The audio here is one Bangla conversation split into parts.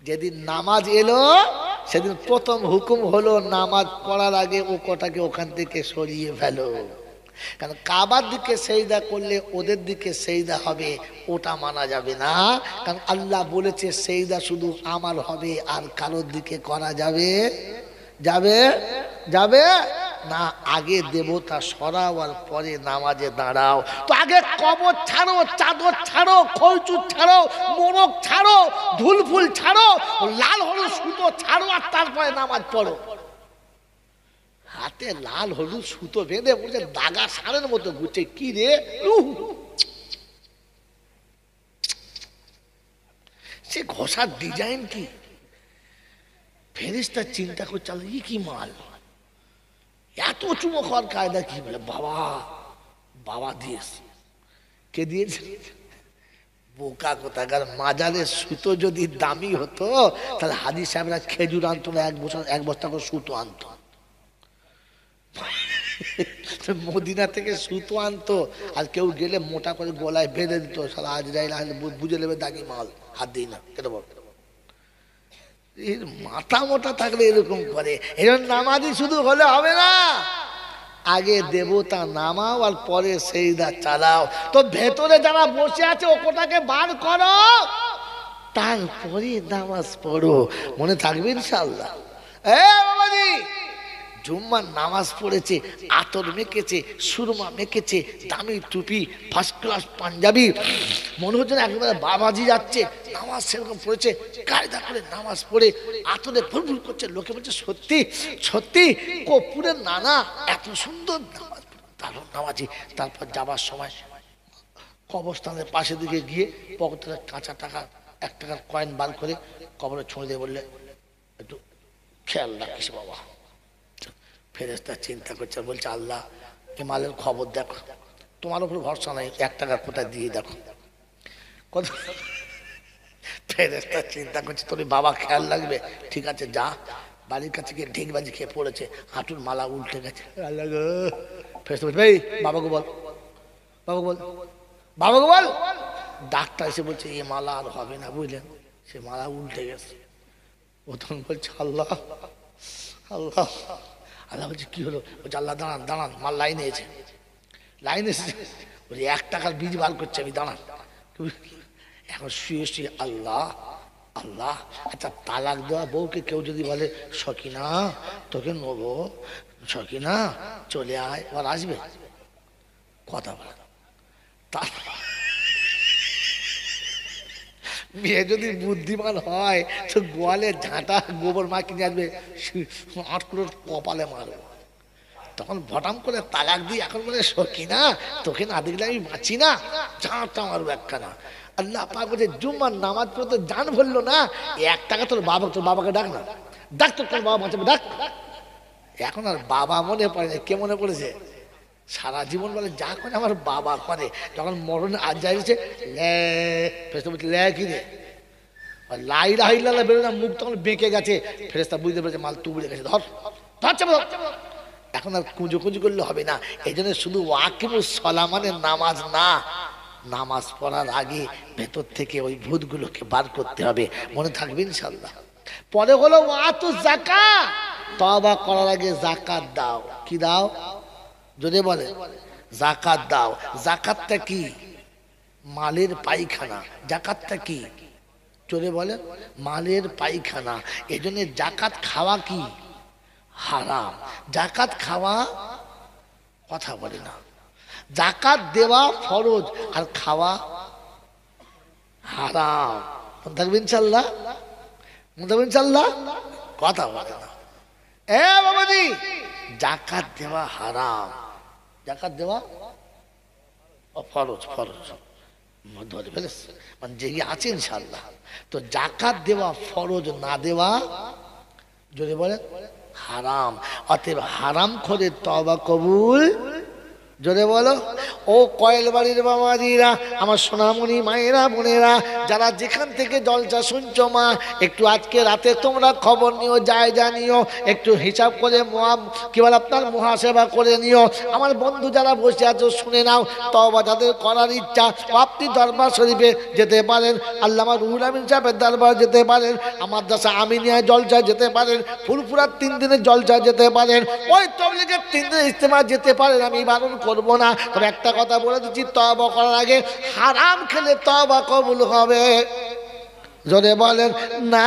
যেদিন নামাজ এলো সেদিন প্রথম হুকুম হলো নামাজ পড়ার আগে ও কটাকে ওখান থেকে সরিয়ে ফেলো। কারণ কাবার দিকে সেজদা করলে ওদের দিকে সেজদা হবে, ওটা মানা যাবে না। কারণ আল্লাহ বলেছে সেজদা শুধু আমার হবে, আর কারোর দিকে করা যাবে যাবে যাবে না। আগে দেবতা সরাও আর পরে নামাজে দাঁড়াও। তো আগে কবর ছাড়ো, চাদর ছাড়ো, খৈচুর ছাড়ো, মোরগ ছাড়ো, ধুলফুল ছাড়ো, লাল হলুদ সুতো ছাড়ো, আর তারপরে নামাজ পড়ো। হাতে লাল হলুদ সুতো বেঁধে বলছে দাগা সারের মতো ঘুরছে, কি রে সে ঘষার ডিজাইন কি? ফেরেশতা চিন্তা করছে ই কি মাল, এত চুমো খাওয়ার কায়দা কি? বলে বাবা, বাবা দিয়েছে। কে দিয়েছে? বোকা কোথাকার, মাজারের সুতো যদি দামি হতো তাহলে হাজি সাহেবরা খেজুর আনতো না, এক বস্তা করে সুতো আনতো। মদিনা থেকে সুতো আনতো, আর কেউ গেলে মোটা করে গলায় বেঁধে দিত। সালা আজরাইল আসলে বুঝে নেবে দাগি মাল, হাত দিই না। কেন বল, এর মাথা মোটা থাকলে এরকম করে। এরকম নামাজি শুধু হলে হবে না, আগে দেবতা নামাও আর পরে সেজদা চালাও। তো ভেতরে যারা বসে আছে ও কোটাকে বার করো, তারপরে নামাজ পড়ো। মনে থাকবে ইনশাআল্লাহ। বাবাজি, জুম্মার নামাজ পড়েছে, আতর মেখেছে, সুরমা মেখেছে, দামি টুপি, ফার্স্ট ক্লাস পাঞ্জাবি, মনে হচ্ছে না একেবারে বাবাজি যাচ্ছে। নামাজ সেরকম পড়েছে, কায়দা করে নামাজ পড়ে আতরে ফুলফুল করছে। লোকে বলছে সত্যি সত্যি কপুরের নানা এত সুন্দর নামাজ, দারুণ নামাজি। তারপর যাবার সময় কবরস্থানের পাশে দিকে গিয়ে পকেট থেকে কাঁচা টাকা, 1 টাকার কয়েন বার করে কবরে ছুঁড়ে দিয়ে বললে একটু খেয়াল রাখিস বাবা। ফেরেশতা চিন্তা করছে, বলছে আল্লাহ এ মালের খবর দেখো, তোমার উপর ভরসা নাই, 1 টাকা কোথায় দিয়ে দেখো কত। ফেরেশতা চিন্তা করছে তোর বাবা খেয়াল রাখবে, ঠিক আছে যা। বাড়ির কাছে গিয়ে ঢিকবাজি খেয়ে পড়েছে, হাঁটুর মালা উল্টে গেছে। ফেরেশতা বলছে এই বাবাকে বল, বাবাকে বল, বাবাকে বল। ডাক্তার এসে বলছে এ মালা আর হবে না, বুঝলেন, সে মালা উল্টে গেছে। ও তখন বলছে আল্লাহ আল্লাহ। আল্লাহ বলছে কি হলো? বলছে আল্লাহ দাঁড়ান দাঁড়ান, মাল লাইনে এসে, লাইনে এসেছে। বলছে 1 টাকার বীজ বার করছে আমি, দাঁড়ান। এখন শুয়ে শুয়ে আল্লাহ আল্লাহ। আচ্ছা, তালাক দেওয়া বউকে কেউ যদি বলে সকিনা তোকে নেবো, সকিনা চলে আয়, আবার আসবে কথা বলে। মেয়ে যদি বুদ্ধিমান হয় তো গোয়ালে ঝাঁটা গোবর মা কিনে আসবে, 8 কিলোর কপালে মারবে। তখন ভটাম করে তালাক দিয়ে এখন বলে সকিনা তোকে না দেখলে আমি বাঁচি না, ঝাঁটা মারবো একখানা। আল্লাহ পাক বলছে জুম্মার নামাজ পড়তে জান বললো না, 1 টাকা তোর বাবাকে ডাক না, ডাক তোর বাবা বাঁচাবে, ডাক। এখন আর বাবা মনে পড়ে না, কে মনে পড়েছে? সারা জীবন বলে যা করে আমার বাবা করে। যখন মরণে আজ যাইছে লে কি রে লাইলা হাইলা বেরো না, মুখ তখন বেঁকে গেছে। ফেরেশতা বুঝতে পেরেছে মাল তুবড়ে গেছে, ধর ধর। এখন আর কুঁজো করলে হবে না। এই জন্য শুধু ওয়াকিমুস সালাহ মানে নামাজ না, নামাজ পড়ার আগে ভেতর থেকে ওই ভূতগুলোকে বার করতে হবে। মনে থাকবে ইনশাআল্লাহ। পরে হলো ওয়াতুজ যাকাত, তওবা করার আগে যাকাত দাও। কি দাও? যদি বলে যাকাত দাও। যাকাতটা কি? মালের পায়খানা। যাকাতটা কি? চলে বলে মালের পায়খানা। এই জন্য যাকাত খাওয়া কি? হারাম। যাকাত খাওয়া কথা বলে না। যাকাত দেওয়া ফরজ আর খাওয়া হারাম। মনে থাকবে ইনশাআল্লাহ, মনে থাকবে ইনশাআল্লাহ, কথা বলে না। বাবাজি, যাকাত দেওয়া হারাম, যাকাত দেওয়া ফরজ, ফরজ ধরে ফেলেছে মানে জেগে আছে ইনশাআল্লাহ। তো যাকাত দেওয়া ফরজ, না দেওয়া যদি বলে হারাম। অতএব হারাম করে তওবা কবুল। জোরে বলো। ও কয়েল বাড়ির বাবাজিরা, আমার সোনামণি মায়েরা বোনেরা, যারা যেখান থেকে জলসা শুনছো মা, একটু আজকে রাতে তোমরা খবর নিও, জায়গা নিও, একটু হিসাব করে কি বলে আপনার মহাসেবা করে নিও। আমার বন্ধু যারা বসে আছো শুনে নাও, তওবা যাদের করার ইচ্ছা আপনি দরবার শরীফে যেতে পারেন, আল্লামা রুহুল আমিন সাহেবের দরবার যেতে পারেন, আমার দাসা আমিনিয়া জলসা যেতে পারেন, ফুলপুরার 3 দিনের জলসা যেতে পারেন, ওই তবলিগের 3 দিনের ইজতেমা যেতে পারেন, আমি বারণ করব না। তবে একটা কথা বলে দিচ্ছি, তওবা করার আগে হারাম খেলে তওবা কবুল হবে? জোরে বলেন না।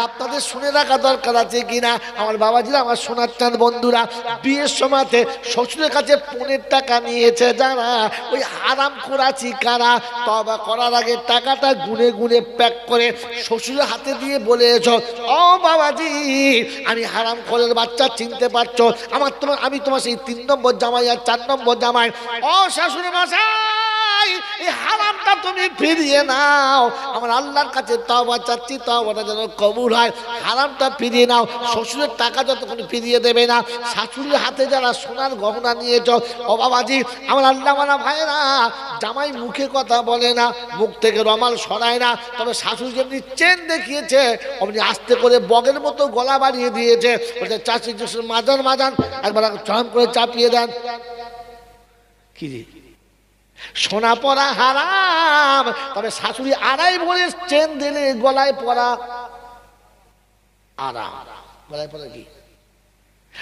আপনাদের শুনে রাখা দরকার আছে কিনা আমার বাবাজিরা, আমার সোনার চাঁদ বন্ধুরা, বিয়ের সময়তে শ্বশুরের কাছে 15 টাকা নিয়েছে যারা, ওই হারাম করাছি কারা? তওবা করার আগে টাকাটা গুনে গুনে প্যাক করে শ্বশুরের হাতে দিয়ে বলেছ, ও বাবাজি আমি হারাম খোরের বাচ্চা, চিনতে পারছো আমি তোমার সেই 3 নম্বর জামাই আর 4 নম্বর জামাই। ও শাশুড়ি মশাই, এই হারামটা তুমি ফিরিয়ে নাও, আমার আল্লাহর কাছে তওবা চাচ্ছি, তওবাটা যেন কবুল হয়। হারামটা ফিরিয়ে নাও। শ্বশুরের টাকা যতক্ষণ ফিরিয়ে দেবে না, শাশুড়ির হাতে যারা সোনার গহনা নিয়েছ, ও বাবাজি আমার আল্লাহ মানা ভাইরা, জামাই মুখে কথা বলে না, মুখ থেকে রমাল সরায় না, তবে শাশুড়ি যেমনি চেন দেখিয়েছে অমনি আস্তে করে বগের মতো গলা বাড়িয়ে দিয়েছে, বলছে চাষি মাজান মাজান, একবার চরম করে চাপিয়ে দেন। কি সোনা পরা হারাম, তবে শাশুড়ি আড়াই ভরে চেন দিলে গলায় পরা আরাম। গলায় পরা কি?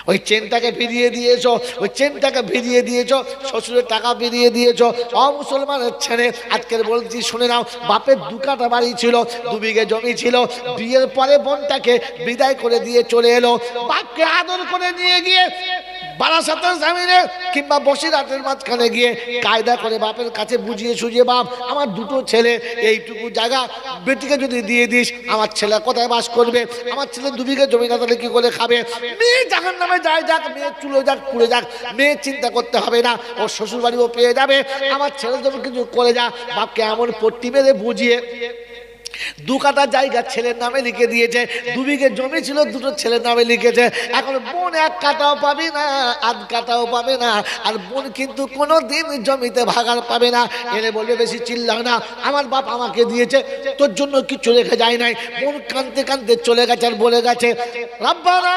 ওই চেনটাকে ফিরিয়ে দিয়েছো, ওই চেনটাকে ফিরিয়ে দিয়েছো, শ্বশুরের টাকা ফিরিয়ে দিয়েছো। মুসলমানের ছেলে আজকের বলছি শুনে নাও, বাপের 2 কাঠা বাড়ি ছিল, 2 বিঘে জমি ছিল, বিয়ের পরে বোনটাকে বিদায় করে দিয়ে চলে এলো, বাপকে আদর করে নিয়ে গিয়ে বারাসাতের জামিনে কিংবা বসিরহাটের মাঝখানে গিয়ে কায়দা করে বাপের কাছে বুঝিয়ে সুঝিয়ে, বাপ আমার 2টো ছেলে, এইটুকু জায়গা বেটিকে যদি দিয়ে দিস, আমার ছেলে কোথায় বাস করবে? আমার ছেলে 2 বিঘে জমি না তাহলে কি করে খাবে? মেয়ে জাহান নামে যায় যাক, মেয়ে চুলো যাক পুড়ে যাক, মেয়ে চিন্তা করতে হবে না, ওর শ্বশুর বাড়িও পেয়ে যাবে, আমার ছেলে যখন কিছু করে যা। বাপকে এমন পট্টি মেরে বুঝিয়ে 2 কাঠা জায়গা ছেলের নামে লিখে দিয়েছে, 2 বিঘে জমি ছিল, 2টো ছেলের নামে লিখেছে। এখন বোন 1 কাঠাও পাবে না, 1/2 কাঠাও পাবে না, আর বোন কিন্তু কোনোদিন জমিতে ভাগার পাবে না। এলে বলবে বেশি চিল্লাও না, আমার বাপ আমাকে দিয়েছে, তোর জন্য কিছু রেখে যায় নাই। বোন কাঁদতে কাঁদতে চলে গেছে আর বলে গেছে, রব্বানা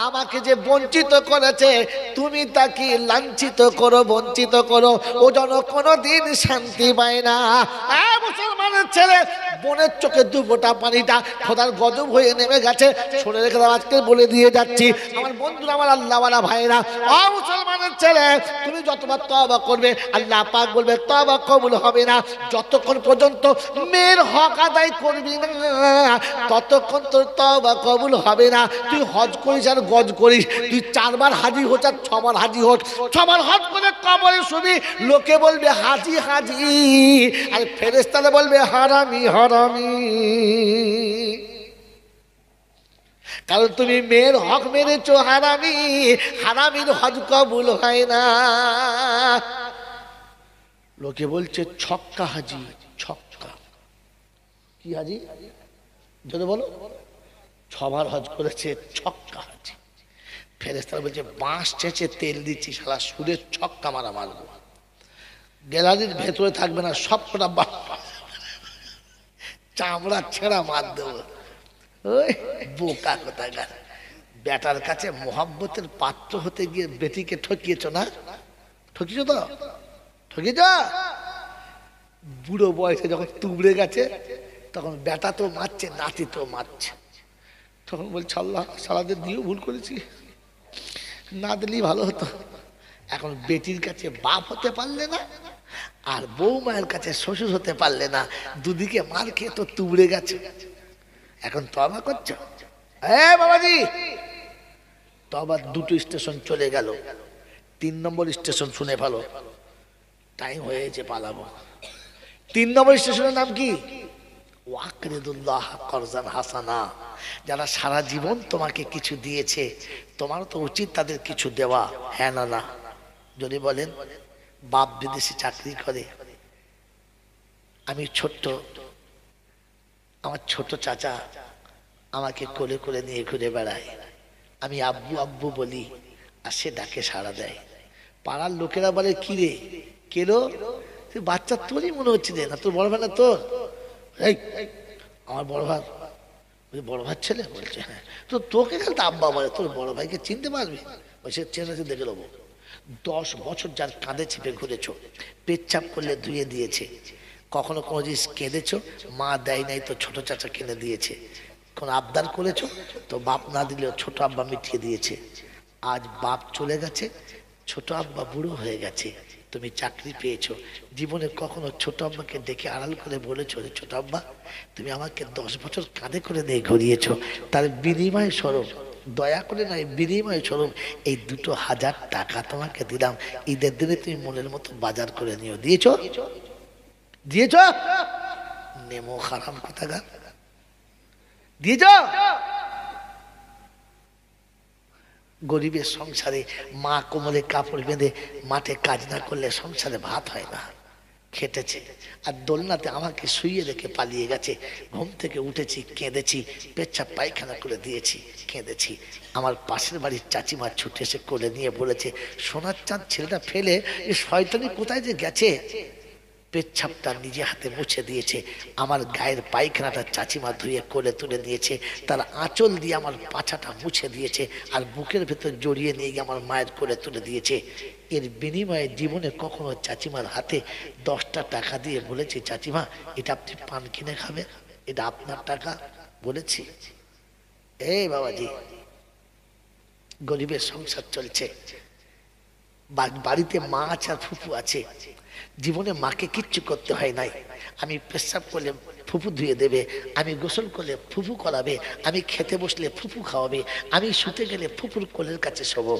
আমাকে যে বঞ্চিত করেছে, তুমি তাকে লাঞ্ছিত করো, বঞ্চিত করো, ও যেন কোনোদিন শান্তি পায় না। মুসলমানের ছেলে, বোনের চোখে 2 ফোঁটা পানিটা খোদার গজব হয়ে নেমে গেছে। শুনে রেখে দাও, আজকে বলে দিয়ে যাচ্ছি আমার বন্ধুরা, আমার আল্লাহওয়ালা ভাইরা, মুসলমানের ছেলে তুমি যতবার তওবা করবে, আল্লাহ পাক বলবে তওবা কবুল হবে না। যতক্ষণ পর্যন্ত মেয়ের হক আদায় করবি না, ততক্ষণ তোর তওবা কবুল হবে না। তুই হজ করিস আর গজ করিস, তুই 4 বার হাজি হোক আর 6 বার হাজি হোক, 6 বার হজ করে কবরে শুবি, লোকে বলবে হাজি হাজি, আর ফেরেশতারা বলবে হারামি হারামি। কারণ তুমি মেয়ের হক মেরেছো হারামি, হারামির হজ কবুল হয় না। লোকে বলছে ছক্কা হাজি, ছক্কা কি হাজি? যদি বলো 6 বার হজ করেছে, ছক্কা হাজি। ফেরেশতারা বলছে বাঁশ চেঁচে তেল দিচ্ছি, শালা সুদের ছক্কা মারা মারবো, গ্যালারির ভেতরে থাকবে না, সবকটা চামড়া ছেঁড়া মার দেবো। ওই বোকা কোথাকার, বেটার কাছে মোহাব্বতের পাত্র হতে গিয়ে বেটিকে ঠকিয়েছ না? ঠকিয়েছ তো? ঠকিয়েছ? বুড়ো বয়সে যখন তুবড়ে গেছে, তখন বেটা তো মারছে, নাতি তো মারছে, তখন বলছে আল্লাহ সারাদিন দিয়েও ভুল করেছি, না দিলেই ভালো হতো। এখন বেটির কাছে বাপ হতে পারলে না, আর বৌমায়ের কাছে শ্বশুর হতে পারলে না, দুদিকে মার খেয়ে তো তুবড়ে গেছে। এখন তওবা করছো? বাবাজি, তওবা 2টো স্টেশন চলে গেল, 3 নম্বর স্টেশন শুনে ভালো, টাইম হয়েছে, পালাবো। 3 নম্বর স্টেশনের নাম কি? ওয়াকরিদুল্লাহ করজান হাসানা। যারা সারা জীবন তোমাকে কিছু দিয়েছে, তোমার তো উচিত তাদের কিছু দেওয়া, হ্যাঁ না না? যদি বলেন বাপ বিদেশে চাকরি করে, আমি ছোট্ট, আমার ছোট চাচা আমাকে কোলে কোলে নিয়ে ঘুরে বেড়ায়, আমি আব্বু আব্বু বলি আর সে ডাকে সাড়া দেয়। পাড়ার লোকেরা বলে কি রে কেলো? তুই বাচ্চা তোরই মনে হচ্ছে যে, না তোর বড় ভাই না তোর? এই আমার বড় ভাই। বড় ভাই ছেলে? বলছে হ্যাঁ। তো তোকে খালি আব্বা বলে, তোর বড় ভাইকে চিনতে পারবি? সে চেনেছে, দেখে নেবো। 10 বছর যার কাঁধে চেপে ঘুরেছ, পেচ্ছাপ করলে ধুয়ে দিয়েছে। কখনো কোনো জিনিস কেঁদেছ, মা দেয় নাই তো ছোট চাচা কিনে দিয়েছে। কোনো আবদার করেছ তো বাপ না দিলেও ছোট আব্বা মিটিয়ে দিয়েছে। আজ বাপ চলে গেছে, ছোট আব্বা বুড়ো হয়ে গেছে, তুমি চাকরি পেয়েছো। জীবনে কখনো ছোট আব্বাকে ডেকে আড়াল করে বলেছো, রে ছোট আব্বা তুমি আমাকে 10 বছর কাঁধে করে দিয়ে ঘুরিয়েছো, তার বিনিময় স্বরূপ, দয়া করে নয় বিনিময় স্বরূপ এই 2000 টাকা তোমাকে দিলাম, ঈদের দিনে তুমি মনের মতো বাজার করে নিও। দিয়েছো? দিয়েছো? নেমো হারাম কোথাকার, দিয়েছো? গরিবের সংসারে মা কোমরে কাপড় বেঁধে মাঠে কাজ না করলে সংসারে ভাত হয় না। খেটেছে আর দোলনাতে আমাকে শুইয়ে রেখে পালিয়ে গেছে। ঘুম থেকে উঠেছি, কেঁদেছি, পেচ্ছাপ পায়খানা করে দিয়েছি, কেঁদেছি। আমার পাশের বাড়ির চাচিমা ছুটে এসে কোলে নিয়ে বলেছে, সোনার চাঁদ ছেলেটা ফেলে এই শয়তানি কোথায় যে গেছে। পেচ্ছাপটা নিজে হাতে মুছে দিয়েছে, আমার গায়ের পায়খানাটা চাচিমা ধুয়ে কোলে তুলে নিয়েছে, তার আঁচল দিয়ে আমার পাছাটা মুছে দিয়েছে, আর বুকের ভেতর জড়িয়ে নিয়ে গিয়ে আমার মায়ের কোলে তুলে দিয়েছে। এর বিনিময়ে জীবনে কখনো চাচিমার হাতে 10টা টাকা দিয়ে বলেছি, চাচিমা এটা আপনি পান কিনে খাবেন, এটা আপনার টাকা? বলেছি? এই বাবাজি, গরিবের সংসার চলছে, বাড়িতে মা আছে আর ফুফু আছে। জীবনে মাকে কিচ্ছু করতে হয় নাই। আমি পেশাব করলে ফুফু ধুয়ে দেবে, আমি গোসল করলে ফুফু করাবে, আমি খেতে বসলে ফুফু খাওয়াবে, আমি শুতে গেলে ফুফুর কোলের কাছে শোবো।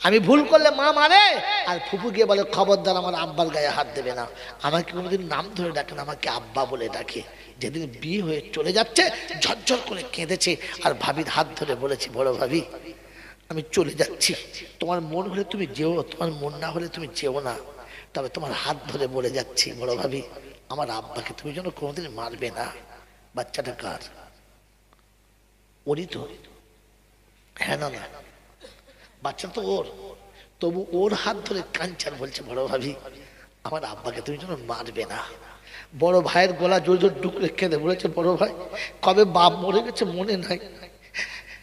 আমি ভুল করলে মা মারে, আর ফুফু গিয়ে বলে খবরদার আমার আব্বার গায়ে হাত দেবে না। আমাকে কোনোদিন নাম ধরে ডাকে না, আমাকে আব্বা বলে ডাকে। যেদিন বিয়ে হয়ে চলে যাচ্ছে ঝরঝর করে কেঁদেছে, আর ভাবির হাত ধরে বলেছি, বড় ভাবি আমি চলে যাচ্ছি, তোমার মন হলে তুমি যেও, তোমার মন না হলে তুমি যেও না, তবে তোমার হাত ধরে বলে যাচ্ছি বড় ভাবি, আমার আব্বাকে তুমি যেন কোনোদিন মারবে না। বাচ্চাটা কার? ওরই তো? হ্যাঁ না না, বাচ্চা তো ওর, তবু ওর হাত ধরে কাঞ্চার বলছে, বড় ভাবি আমার আব্বাকে তুমি যেন মারবে না। বড় ভাইয়ের গলা জোর জোর ডুকরে কেঁদে বলেছে, বড় ভাই কবে বাপ মরে গেছে মনে নাই,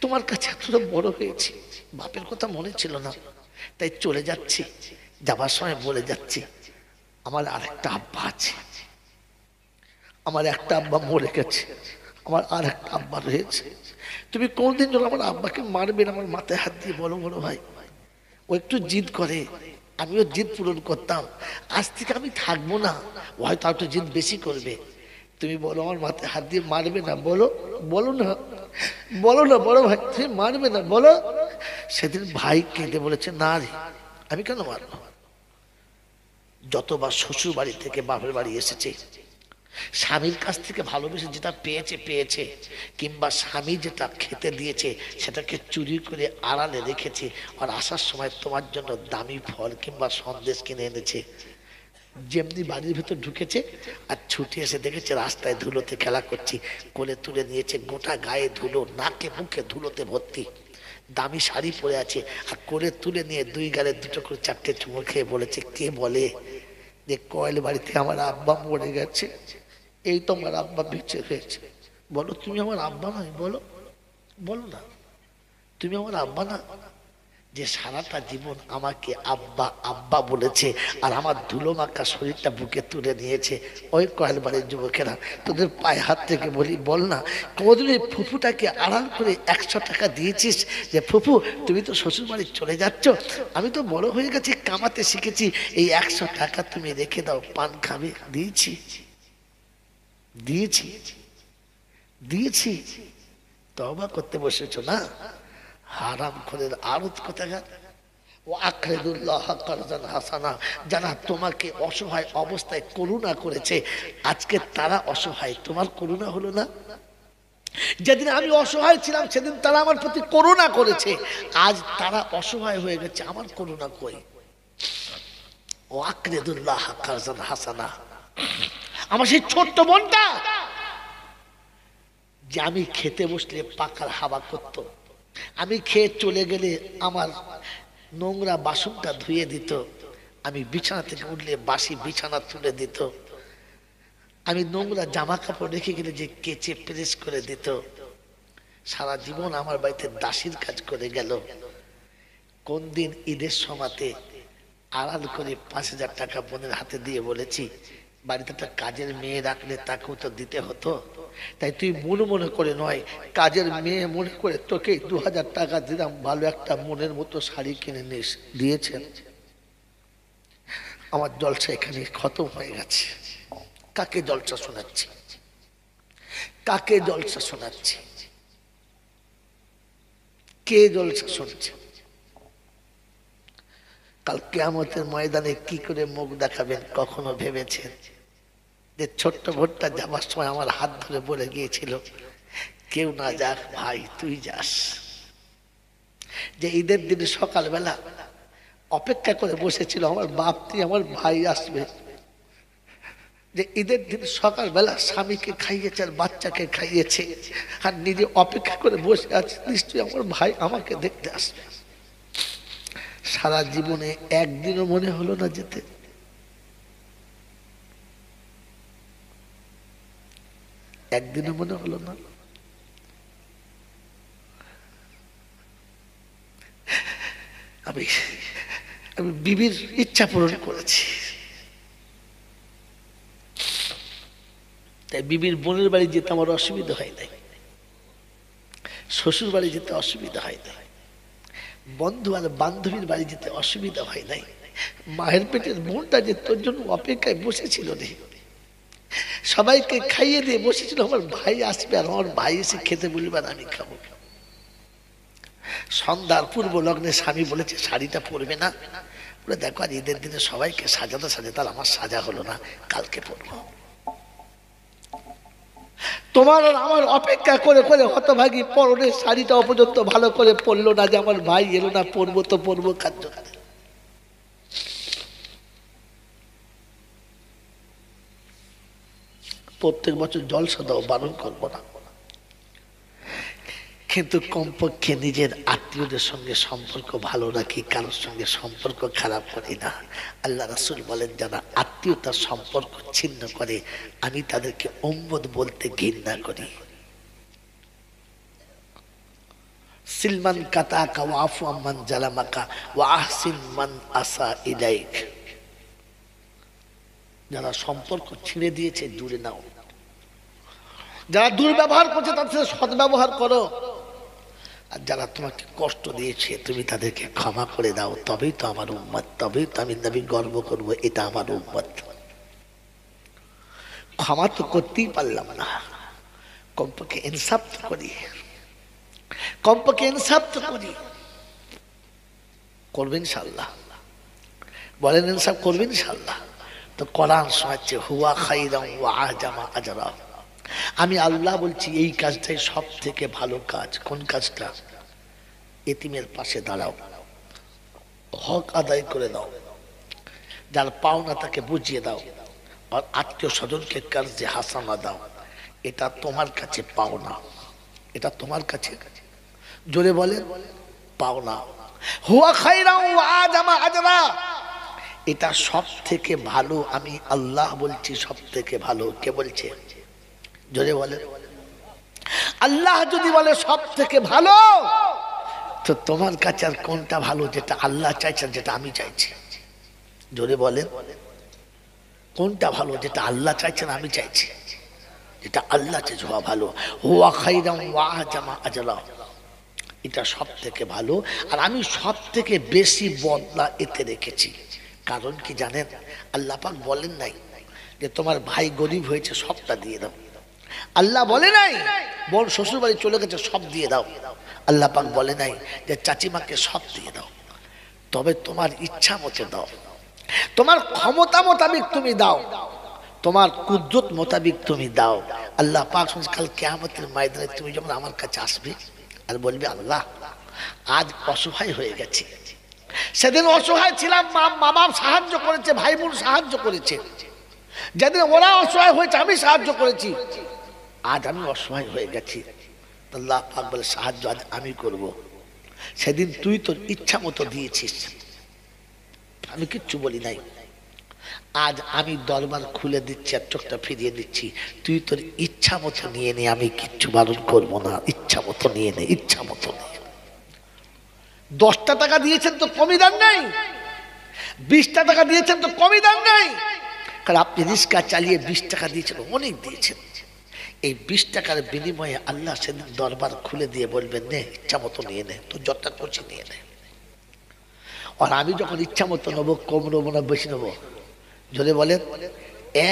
তোমার কাছে এতটা বড় হয়েছি, বাপের কথা মনে ছিল না, তাই চলে যাচ্ছি, যাবার সময় বলে যাচ্ছি আমার আরেকটা আব্বা আছে, আমার একটা আব্বা মরে গেছে, আমার আর একটা আব্বা রয়েছে, তুমি কোনদিন যেন আমার আব্বাকে মারবে না। আমার মাথায় হাত দিয়ে বলো, বড় ভাই ও একটু জিদ করে, আমিও জিদ পূরণ করতাম, আজ থেকে আমি থাকবো না, ও হয়তো একটু জিদ বেশি করবে, তুমি বলো আমার মাথায় হাত দিয়ে মারবে না, বলো, বলো না, বলো না বড় ভাই তুমি মারবে না, বলো। সেদিন ভাই কেঁদে বলেছে, না রে আমি কেন মারবো, যতবার শ্বশুর বাড়ি থেকে বাপের বাড়ি এসেছে, স্বামীর কাছ থেকে ভালোবেসে যেটা পেয়েছে পেয়েছে, কিংবা স্বামী যেটা খেতে দিয়েছে সেটাকে চুরি করে আড়ালে রেখেছে, আর আসার সময় তোমার জন্য দামি ফল কিংবা সন্দেশ কিনে এনেছে। যেমনি বাড়ির ভেতর ঢুকেছে আর ছুটে এসে দেখেছে রাস্তায় ধুলোতে খেলা করছি, কোলে তুলে নিয়েছে, গোটা গায়ে ধুলো, নাকে মুখে ধুলোতে ভর্তি, দামি শাড়ি পরে আছে, আর কোলে তুলে নিয়ে 2 গালে 2টো করে 4টে চুমো খেয়ে বলেছে, কে বলে যে কয়েল বাড়িতে আমার আব্বা মরে গেছে, এই তোমার আব্বা বেঁচে রয়েছে, বলো তুমি আমার আব্বা নয়, বলো, বলো না তুমি আমার আব্বা না, যে সারাটা জীবন আমাকে আব্বা আব্বা বলেছে, আর আমার ধুলো মাখা শরীরটা বুকে তুলে নিয়েছে। ওই কয়েল বাড়ির যুবকেরা, তোদের পায়ে হাত থেকে বলি, বল না কোনোদিন এই ফুফুটাকে আড়াল করে 100 টাকা দিয়েছিস, যে ফুফু তুমি তো শ্বশুর বাড়ি চলে যাচ্ছ, আমি তো বড় হয়ে গেছি, কামাতে শিখেছি, এই 100 টাকা তুমি রেখে দাও, পান খাবে? দিয়েছি, দিয়েছি, দিয়েছি, তওবা করতে বসেছো না, হারাম খোরের আরত কোথাকার। ও আখরিদুল্লাহ কারজান হাসানা, যারা তোমাকে অসহায় অবস্থায় করুণা করেছে, আজকে তারা অসহায়, তোমার করুণা হলো না। যেদিন আমি অসহায় ছিলাম সেদিন তারা আমার প্রতি করুণা করেছে, আজ তারা অসহায় হয়ে গেছে, আমার করুণা কই? ও আখরিদুল্লাহ কারজান হাসানা, আমার সেই ছোট্ট বোনটা যে আমি খেতে বসলে পাখার হাওয়া করত, আমি খেয়ে চলে গেলে আমার নোংরা বাসনটা ধুয়ে দিত, আমি বিছানা থেকে উঠলে বাসি বিছানা তুলে দিত, আমি নোংরা জামা কাপড় রেখে গেলে যে কেচে প্রেস করে দিত। সারা জীবন আমার বাড়িতে দাসীর কাজ করে গেল। কোন দিন ঈদের সময়তে আড়াল করে 5,000 টাকা বোনের হাতে দিয়ে বলেছি, বাড়িতে একটা কাজের মেয়ে রাখলে তাকেও তো দিতে হতো, তাই তুই মনে মনে করে নয়, কাজের মেয়ে মনে করে তোকে 2,000 টাকা দিলাম, ভালো একটা মনের মতো শাড়ি কিনে নিস। দিয়েছেন। আমার জলসা এখানে খতম হয়ে গেছে। কাকে জলসা শোনাচ্ছি? কাকে জলসা শোনাচ্ছি? কে জলসা শুনছে? কাল কিয়ামতের ময়দানে কি করে মুখ দেখাবেন কখনো ভেবেছেন? যে ছোট্ট ভোটটা যাবার সময় আমার হাত ধরে বলে গিয়েছিল, কেউ না যাক ভাই তুই যাস। যে ঈদের দিন সকালবেলা অপেক্ষা করে বসেছিল আমার বাপ, তুই আমার ভাই আসবে। যে ঈদের দিন সকালবেলা স্বামীকে খাইয়েছে আর বাচ্চাকে খাইয়েছে, আর নিজে অপেক্ষা করে বসে আছে, নিশ্চয়ই আমার ভাই আমাকে দেখতে আসবে। সারা জীবনে একদিনও মনে হলো না যেতে? একদিনও মনে হলো না? আমি বিবির ইচ্ছা পূরণ করেছি, তাই বিবির বোনের বাড়ি যেতে আমার অসুবিধা হয় নাই, শ্বশুর বাড়ি যেতে অসুবিধা হয় নাই, বন্ধু আর বান্ধবীর বাড়ি যেতে অসুবিধা হয় নাই। মায়ের পেটের বোনটা যে তোর জন্য অপেক্ষায় বসেছিল রে, সবাইকে খাইয়ে দিয়ে বসেছিল, আমার ভাই আসবে আর আমার ভাই এসে খেতে বলবে আর আমি খাবো। সন্ধ্যার পূর্ব লগ্নে স্বামী বলেছে শাড়িটা পরবে না, বলে দেখো আর ঈদের দিনে সবাইকে সাজাতে সাজাতে আর আমার সাজা হলো না, কালকে পরবো। তোমার আর আমার অপেক্ষা করে করে হতভাগী পরনের শাড়িটা অপর্যন্ত ভালো করে পরলো না, যে আমার ভাই এলো না, পরবো তো পরবো কার্য। প্রত্যেক বছর জলসা দাও, বারণ করবো না, কিন্তু কমপক্ষে নিজের আত্মীয়দের সঙ্গে সম্পর্ক ভালো রাখি, কারোর সঙ্গে সম্পর্ক খারাপ করি না। আল্লাহ রাসূল বলেন, যারা আত্মীয়তার সম্পর্ক ছিন্ন করে আমি তাদেরকে উম্মত বলতে ঘৃণা করি। সিলমান কাতাকা ওয়া আফু আম্মান জালামাকা ওয়া আহসিন মান আসা ইলাইক। যারা সম্পর্ক ছিঁড়ে দিয়েছে দূরে নাও, যারা দুর্ব্যবহার করছে তাদের সাথে সদ্ব্যবহার করো, আর যারা তোমাকে কষ্ট দিয়েছে তুমি তাদেরকে ক্ষমা করে দাও। তবেই তো আমার উম্মত, তবেই তো আমি নবী গর্ব করবো এটা আমার উম্মত। ক্ষমা তো করতেই পারলাম না, কমপক্ষে ইনসাফ তো করি, কমপক্ষে ইনসাফ তো করি। করবেন ইনশাআল্লাহ? বলেন ইনসাফ করবেন ইনশাআল্লাহ? তো কোরআন শোনাচ্ছে হুয়া খাইরাম ওয়া আজামা আজরা। আমি আল্লাহ বলছি এই কাজটাই সব থেকে ভালো কাজ। কোন কাজটা? এতিমের পাশে দাঁড়াও, হক আদায় করে দাও, যার পাওনা তাকে বুঝিয়ে দাও, আর আত্মীয় স্বজনকে কার্যে হাসানা দাও। এটা তোমার কাছে পাওনা, এটা তোমার কাছে, জোরে বলেন, পাওনা। হুয়া খাইরাম ওয়া আজামা আজরা, এটা সব থেকে ভালো। আমি আল্লাহ বলছি সব থেকে ভালো। কে বলছে? জোরে বলেন। আল্লাহ যদি বলে সব থেকে ভালো, তো তোমার কাছে আর কোনটা ভালো যেটা আল্লাহ চাইছেন, যেটা আমি চাইছি? জোরে বলেন, কোনটা ভালো যেটা আল্লাহ চাইছেন আমি চাইছি? যেটা আল্লাহ চাইছে হওয়া ভালো। হুয়া খাইরাম ওয়া আজামা আজরা, এটা সব থেকে ভালো। আর আমি সব থেকে বেশি বদলা এতে রেখেছি। কারণ কি জানেন? আল্লাহ পাক বলেন নাই যে তোমার ভাই গরিব হয়েছে সবটা দিয়ে দাও। আল্লাহ বলে নাই বোন শ্বশুর বাড়ি চলে গেছে সব দিয়ে দাও। আল্লাহ পাক বলে নাই যে চাচিমাকে সব দিয়ে দাও। তবে তোমার ইচ্ছা মতো দাও, তোমার ক্ষমতা মোতাবিক তুমি দাও, তোমার কুদরত মোতাবিক তুমি দাও। আল্লাহ পাক কাল কিয়ামতের ময়দানে তুমি যখন আমার কাছে আসবে আর বলবে আল্লাহ আজ অসহায় হয়ে গেছি, সেদিন অসহায় ছিলাম, মা বাপ সাহায্য করেছে, ভাই বোন সাহায্য করেছে, যেদিন ওরা অসহায় হয়েছে আমি সাহায্য করেছি, আজ আমি অসহায় হয়ে গেছি। আল্লাহ পাক বলে সাহায্য আজ আমি করব। সেদিন তুই তোর ইচ্ছা মতো দিয়েছিস, আমি কিচ্ছু বলি নাই। আজ আমি দরবার খুলে দিচ্ছি আর চোখটা ফিরিয়ে দিচ্ছি, তুই তোর ইচ্ছা মতো নিয়ে নে, আমি কিচ্ছু বারণ করবো না, ইচ্ছা মতো নিয়ে নে, ইচ্ছা মতো নিয়ে। 10টা টাকা দিয়েছেন তো কমই দাম নাই, 20টা টাকা দিয়েছেন তো কমই দাম নাই, কারণ আপনি রিক্সা চালিয়ে 20 টাকা দিয়েছেন, অনেক দিয়েছেন। এই 20 টাকার বিনিময়ে আল্লাহ সেদিন দরবার খুলে দিয়ে বলবেন নে ইচ্ছা মতো নিয়ে নে, তোর যতটা খুশি নিয়ে নে। আর আমি যখন ইচ্ছা মতো নেবো, কম নেবো না বেশি নেবো? যদি বলেন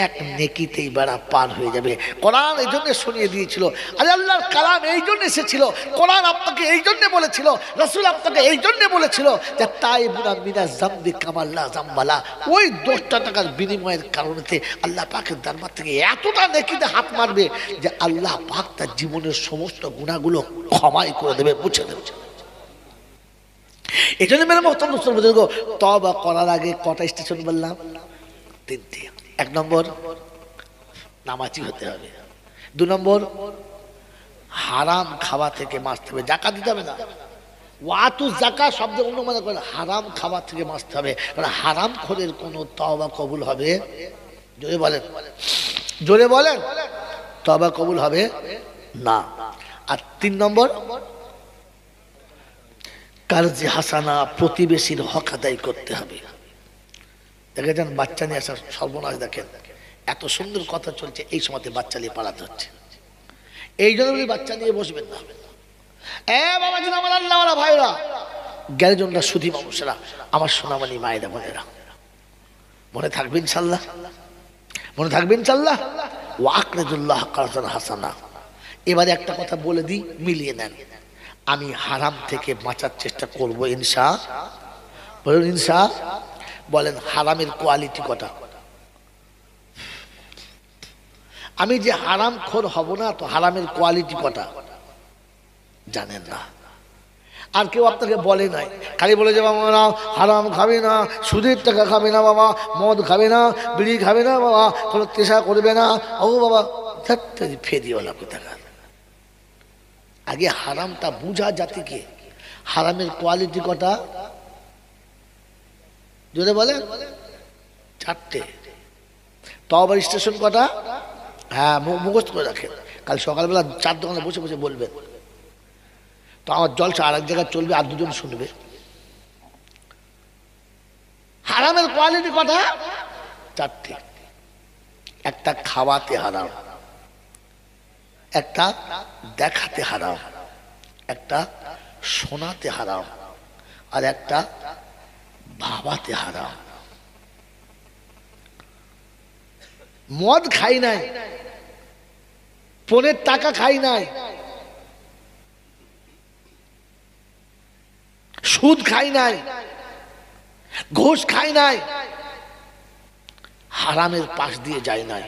এক নেকিতেই বেড়া পার হয়ে যাবে। কোরআন এই জন্য শুনিয়ে দিয়েছিল, আরে আল্লাহর কালাম এই জন্য এসেছিল, কোরআন আপনাকে এই জন্য বলেছিল, রাসূল আপনাকে এই জন্য বলেছিল যে তাইবুনা মিনাজ যামবি কামাল্লা যামবালা। ওই 10টা টাকার বিনিময়ের কারণেতে আল্লাহ পাকের দরবার থেকে এতটা নেকিতে হাত মারবে যে আল্লাহ পাক তার জীবনের সমস্ত গুনাহগুলো ক্ষমাই করে দেবে, মুছে দেবে। এই জন্য মেরে মহতরম মুসলমান বুজুর্গ, তওবা করার আগে কটা স্টেশন বললাম? 3টে। 1 নম্বর নামাজি হতে হবে, 2 নম্বর হারাম খাওয়া থেকে বাঁচতে হবে, জাকাত দিতে হবে না, ওয়াতু যাকাত শব্দের অনুমান করে হারাম খাওয়া থেকে বাঁচতে হবে, কারণ হারাম খোরের কোনো তওবা কবুল হবে? জোরে বলেন, জোরে বলেন, তওবা কবুল হবে না। আর 3 নম্বর কারজে হাসানা, প্রতিবেশীর হক আদায় করতে হবে। দেখেছেন বাচ্চা নিয়ে আসার সর্বনাশ, দেখেন এত সুন্দর কথা চলছে, এই সময়তে বাচ্চা নিয়ে পালাতে হচ্ছে। এই জন্য বাচ্চা নিয়ে বসবেন না। বাবাজি আমার আল্লাহওয়ালা ভাইরা, জ্ঞানীজনরা, সুধী মানুষেরা, আমার সোনামণি মায়েরা বোনেরা, মনে থাকবে ইনশাল্লাহ, মনে থাকবে ইনশাল্লাহ। ওয়াকরিদুল্লাহ কারজান হাসানা। এবারে একটা কথা বলে দিই, মিলিয়ে নেন। আমি হারাম থেকে বাঁচার চেষ্টা করবো ইনশাআল্লাহ, বলুন ইনশাআল্লাহ। বলেন হারামের কোয়ালিটি কটা? আমি যে হারাম খোর হব না, তো হারামের কোয়ালিটি কটা জানেন না। আর কেউ আপনাকে বলে নাই, খালি বলে যে বাবা হারাম খাবে না, সুদের টাকা খাবে না বাবা, মদ খাবে না, বিড়ি খাবে না বাবা, কোনো নেশা করবে না, ও বাবা ফেরিওয়ালা কোথাকার। আগে হারামটা বুঝা জাতিকে। হারামের কোয়ালিটি কটা যদি বলে? 4টে। তওবার স্টেশন কটা? হ্যাঁ মুখস্থ করে রাখেন, কাল সকালবেলা 4 দোকানে বসে বসে বলবেন, তো আমার জলসা আর এক জায়গায় চলবে, আর 2জন শুনবে। হারামের কোয়ালিটি কটা? 4টে। একটা খাওয়াতে হারাম, একটা দেখাতে হারাম, একটা শোনাতে হারাম, আর একটা ভাবাতে হারাম। মদ খাই নাই, পনের টাকা খাই নাই, সুদ খাই নাই, ঘুষ খাই নাই, হারামের পাশ দিয়ে যাই নাই।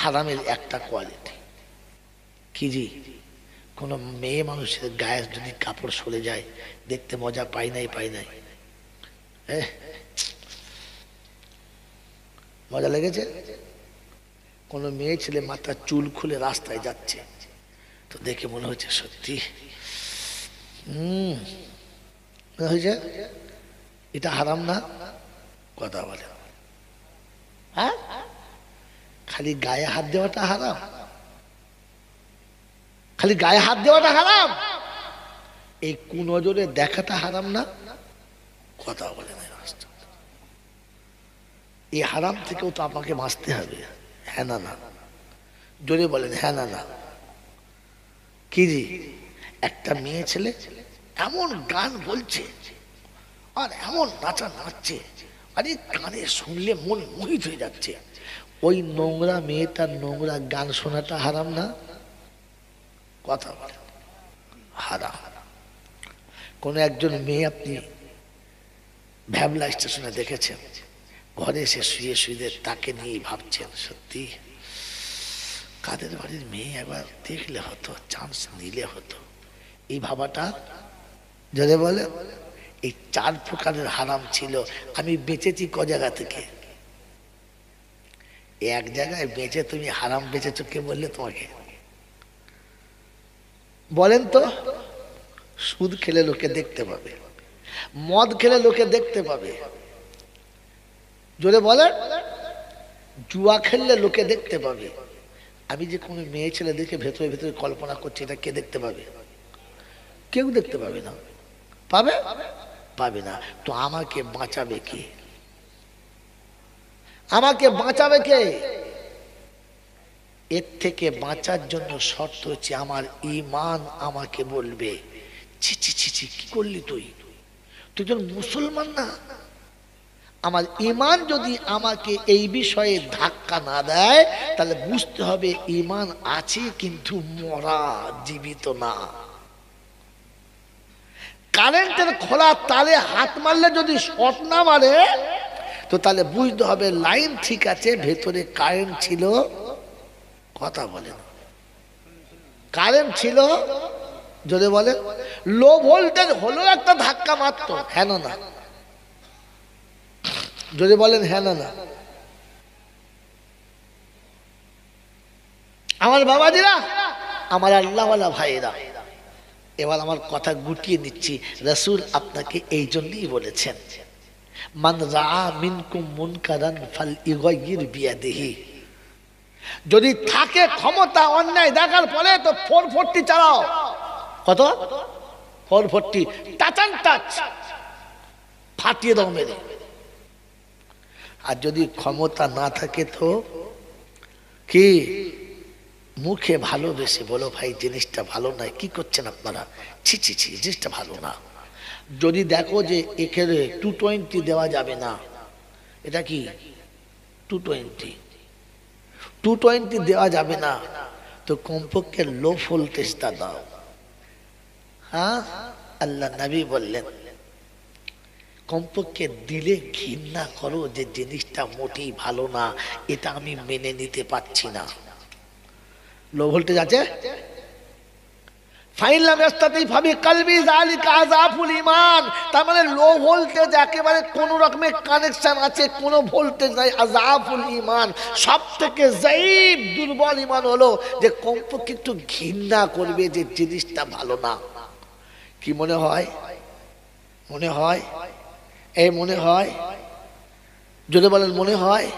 হারামের একটা কোয়ালিটি কি জি? কোন মেয়ে মানুষের গায়ে যদি কাপড় সরে যায়, দেখতে মজা পাই নাই, পাই নাই? মজা লেগেছে? কোন মেয়ে ছেলে মাথার চুল খুলে রাস্তায় যাচ্ছে, তো দেখে মনে হচ্ছে সত্যি হয়েছে, এটা হারাম না? কথা বলে। হ্যাঁ, খালি গায়ে হাত দেওয়াটা হারাম, খালি গায়ে হাত দেওয়াটা হারাম, এই কুনজরে দেখাটা হারাম না? কথা বলে না। এই হারাম থেকেও তো আপনাকে বাঁচতে হবে, হ্যাঁ না? না জোরে বলেন হ্যাঁ না? না কি জি? একটা মেয়ে ছেলে এমন গান বলছে আর এমন নাচা নাচছে, আরে কানে শুনলে মন মোহিত হয়ে যাচ্ছে। ওই নোংরা মেয়েটার নোংরা গান শোনাটা হারাম না? কথা বলে হারাম। কোন একজন মেয়ে আপনি ভ্যাবলা স্টেশনে দেখেছেন, ঘরে এসে শুয়ে শুয়ে তাকে নিয়ে ভাবছেন সত্যি কাদের বাড়ির মেয়ে, একবার দেখলে হতো, চান্স নিলে হতো, এই ভাবাটা যদি বলে। এই 4 প্রকারের হারাম ছিল। আমি বেঁচেছি ক জায়গা থেকে? এক জায়গায় বেঁচে তুমি হারাম বেঁচেছ, কে বললে তোমাকে? বলেন তো। সুদ খেলে লোকে দেখতে পাবে, মদ খেলে লোকে দেখতে পাবে, জোরে বলে। জুয়া খেললে লোকে দেখতে পাবে। আমি যে কোনো মেয়ে ছেলে দেখে ভেতরে ভেতরে কল্পনা করছি, এটা কে দেখতে পাবে? কেউ দেখতে পাবে না। পাবে? পাবে না। তো আমাকে বাঁচাবে কে? আমাকে বাঁচাবে কে? এর থেকে বাঁচার জন্য শর্ত হচ্ছে আমার ঈমান আমাকে বলবে, ছি ছি ছি ছি, কি করলি তুই? তুই তো মুসলমান না। আমার ঈমান যদি আমাকে এই বিষয়ে ধাক্কা না দেয়, তাহলে বুঝতে হবে ঈমান আছে কিন্তু মরা, জীবিত না। কারেন্টের খোলা তারে হাত মারলে যদি শর্ট না মারে, তো তাহলে বুঝতে হবে লাইন ঠিক আছে, ভেতরে কারেন্ট ছিল। কথা বলেন, কারেন্ট ছিল, যদি বলে লো ভোল্টেজ হলো একটা ধাক্কা মারত, হ্যাঁ না? যদি বলেন হ্যাঁ না? আমার বাবাজিরা, আমার আল্লাহওয়ালা ভাইরা, এবার আমার কথা গুটিয়ে নিচ্ছি। রাসূল আপনাকে এই জন্যই বলেছেন, মান রাআ মিনকুম মুনকারান ফালইগাইয়ির বিয়াদিহি। যদি থাকে ক্ষমতা অন্যায় দেখার পরে, তো 440 চালাও। কত? 440, টাচ অ্যান্ড টাচ, ফাটিয়ে দাও মেরে। আর যদি ক্ষমতা না থাকে, তো কি মুখে ভালোবেসে বলো, ভাই জিনিসটা ভালো নয়, কি করছেন আপনারা, ছি ছি ছি, জিনিসটা ভালো না। যদি দেখো যে এখানে 220 দেওয়া যাবে না, এটা কি 220 দেওয়া যাবে না, তো কমপক্ষে লো ভোল্টেজটা দাও। হ্যাঁ, আল্লাহ নবী বললেন কমপক্ষে দিলে ঘৃণা করো যে জিনিসটা মোটেই ভালো না, এটা আমি মেনে নিতে পারছি না। লো ভোল্টেজ আছে, তার মানে লো ভোল্টেজ, একেবারে কোন রকমের কানেকশন আছে, কোনো ভোল্টেজ নাই, আযাফুল ঈমান। সব থেকে যায়ীফ দুর্বল ঈমান হলো যে কমপক্ষে একটু ঘৃণা করবে যে জিনিসটা ভালো না। কি মনে হয়? মনে হয়? এই মনে হয়? যদি বলেন মনে হয়।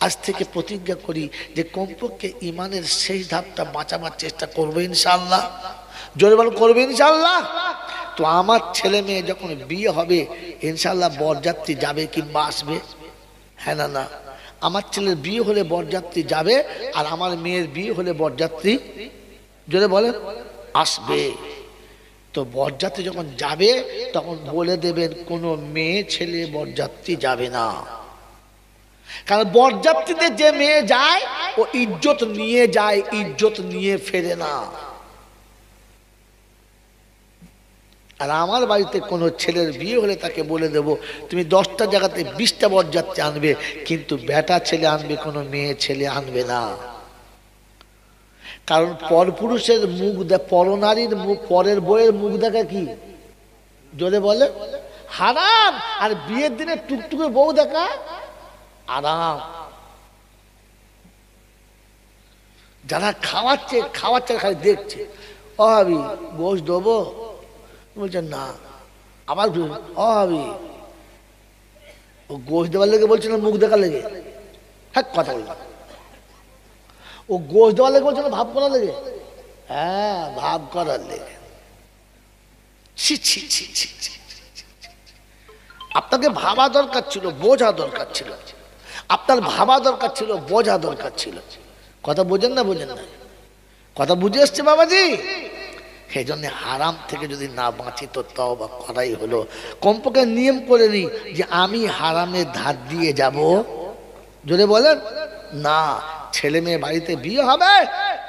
আজ থেকে প্রতিজ্ঞা করি যে কমপক্ষে ঈমানের শেষ ধাপটা বাঁচাবার চেষ্টা করবো ইনশাআল্লাহ। জোরে বল, করবে ইনশাআল্লাহ। তো আমার ছেলে মেয়ে যখন বিয়ে হবে, ইনশাআল্লাহ বরযাত্রী যাবে কিংবা আসবে, হ্যাঁ না? আমার ছেলের বিয়ে হলে বরযাত্রী যাবে, আর আমার মেয়ের বিয়ে হলে বরযাত্রী, জোরে বলে, আসবে। তো বরযাত্রী যখন যাবে, তখন বলে দেবেন কোনো মেয়ে ছেলে বরযাত্রী যাবে না। কারণ বরযাত্রীতে যে মেয়ে যায়, ও ইজ্জত নিয়ে যায়, ইজ্জত নিয়ে ফেরে না। আর আমার বাড়িতে কোনো ছেলের বিয়ে হলে তাকে বলে দেব, তুমি 10টা জায়গাতে 20টা বরযাত্রী আনবে, কিন্তু বেটা ছেলে আনবে, কোনো মেয়ে ছেলে আনবে না। কারণ পরপুরুষের মুখ, পরনারীর মুখ, পরের বইয়ের মুখ দেখা কি, জোরে বলে, হারাম। আর বিয়ের দিনে টুকটুকে বউ দেখা আরাম। যারা খাওয়াচ্ছে খালি দেখছে, ও ভাবি গোশ দেবো, বলছে না। আবার ও ভাবি, ও গোশ দেওয়ার লেগে বলছে না, মুখ দেখার লেগে? হ্যাঁ, কথা বলল। ও গোশ দেওয়ার লেগে বলছে না, ভাব করার লেগে? হ্যাঁ, ভাব করার লেগে। আপনাকে ভাবা দরকার ছিল, বোঝা দরকার ছিল। আপনার ভাবা দরকার ছিল, বোঝা দরকার ছিল। কথা বোঝেন না? বোঝেন না? কথা বুঝে এসছে বাবাজি? সেই জন্য হারাম থেকে যদি না বাঁচি, তো তওবা করাই হলো। কমপক্ষে নিয়ম করে নি যে আমি হারামের ধার দিয়ে যাব। যদি বলেন না, ছেলে মেয়ে বাড়িতে বিয়ে হবে,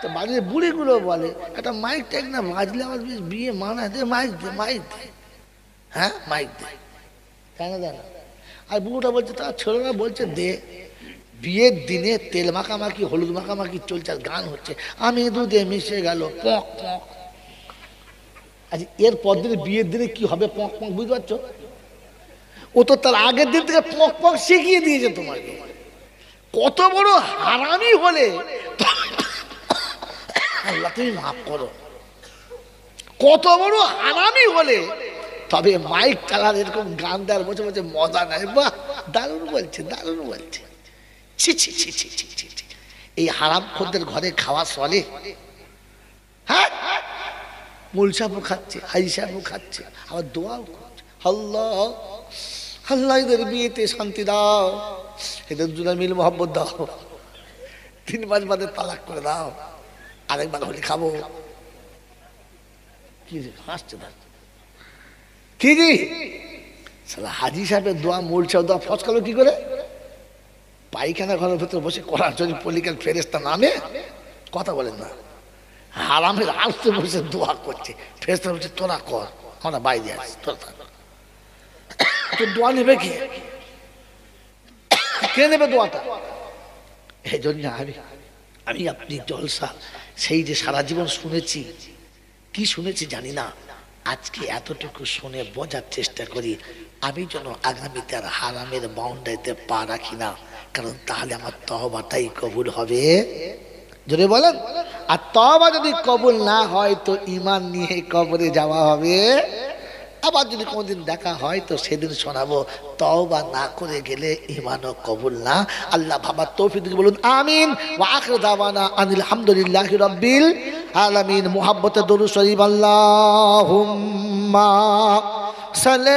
তো বাড়ির বুড়িগুলো বলে একটা মাইক টেক না বাজলে আমার বিয়ে মানায়, দে মাইক দে, মাইক দে। হ্যাঁ, মাইক দে, কেন দেয় না? আর বুড়োটা বলছে, তার ছেলেরা বলছে দে। বিয়ের দিনে তেল মাখামাখি, হলুদ মাখামাখি চলছে, আর গান হচ্ছে, আমি দুধে মিশে গেল পক পক। আচ্ছা, এর পর দিনে বিয়ের দিনে কি হবে পক পক, বুঝতে পারছো? ও তো তার আগের দিন থেকে পক পক শিখিয়ে দিয়েছে তোমাকে। কত বড় হারামি হলে, আল্লাহ তুমি মাফ করো, কত বড় হারামি হলে তবে মাইক চালার এরকম গান দেওয়ার বসে বসে মজা নাই। বাহ, দারুণ বলছে, দারুণ বলছে। ছি ছি ছি ছি ছি ছি ছি। এই হারামখোরদের ঘরে খাওয়া চলে? হ্যাঁ, মূল সাহেবও খাচ্ছে, হাজি সাহেবও খাচ্ছে, আবার দোয়াও করছে, আল্লাহ আল্লাহ এদের বিয়েতে শান্তি দাও, এদের দুজনে মিল মোহাম্মত দাও, 3 মাস বাদে তালাক করে দাও, আরেকবার হলে খাবো। কি হাসছে না কি জি? সালা হাজি সাহেবের দোয়া, মূল সাহেব দোয়া ফসকালো কি করে? পায়খানা ঘরের ভেতরে বসে করার জন্য পলিকাল ফেরেস্তা নামে কথা বলেন না, হারামের আলসে বসে দোয়া করছে, ফেরেস্তা বলছে তোরা কর, আমরা বাইরে আসি, তোরা থাক। তো দোয়া নেবে কে নেবে দোয়াটা? এই জন্য আমি আপনি জলসা সেই যে সারা জীবন শুনেছি, কি শুনেছি জানি না, আজকে এতটুকু শুনে বোঝার চেষ্টা করি আমি যেন আগামীতে আর হারামের বাউন্ডারিতে পা রাখি না, কারণ তাহলে আমার তওবাটাই কবুল হবে। যদি বলেন, আর তওবা যদি কবুল না হয় তো ঈমান নিয়ে কবরে যাওয়া হবে। আবার যদি কোনোদিন দেখা হয় তো সেদিন শোনাবো তওবা না করে গেলে ঈমানও কবুল না। আল্লাহ ভাবার তৌফিক দিন, বলুন আমিন। ওয়া আখিরু দাওয়ানা আনিল হামদুলিল্লাহি রাব্বিল আলামিন। মুহাব্বতে দরুদ শরীফ, আল্লাহুম্মা সাল্লি